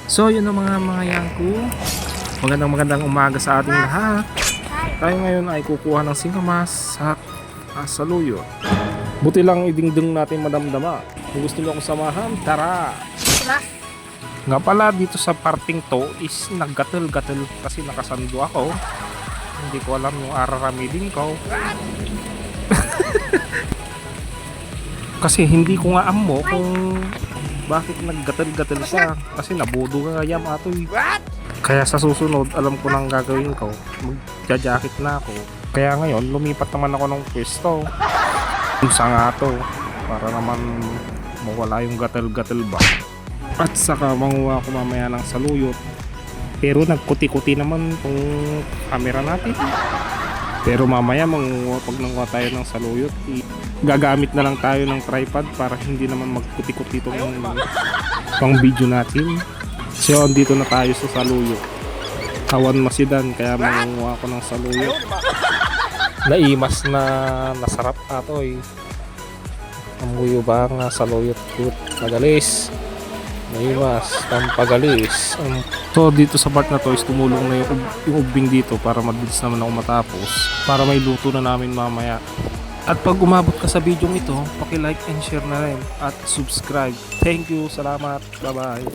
So yun ang mga yangko. Magandang umaga sa ating lahat. Tayo ngayon ay kukuha ng singkamas sa saluyot. Buti lang idingding natin madamdama. Kung gusto nyo akong samahan, tara! Nga pala dito sa parting to is naggatil-gatil kasi nakasando ako. Hindi ko alam yung araramidin ko. Kasi hindi ko nga amo kung bakit naggatil-gatil siya. Kasi nabudo nga yam atoy. Kaya sa susunod alam ko nang gagawin ko. Magja-jacket na ako. Kaya ngayon lumipat naman ako ng pwesto. Sa nga to. Para naman mawala yung gatil-gatil ba. At saka manguha ko mamaya ng saluyot. Pero nagkuti-kuti naman tong camera natin. Pero mamaya pag nanguha tayo ng saluyot, gagamit na lang tayo ng tripod para hindi naman magkuti-kuti itong pang video natin. So dito na tayo sa saluyot. Kawan masidan kaya manguha ko ng saluyot. Naimas na nasarap ato eh. Amuyo ba nga saluyot good. Pagalis. Naimas, pampagalis. So dito sa part na to is tumulong na yung ubing dito para mabilis naman ako matapos. Para may luto na namin mamaya. At pag umabot ka sa video ito, paki-like and share na rin at subscribe. Thank you, salamat, bye bye.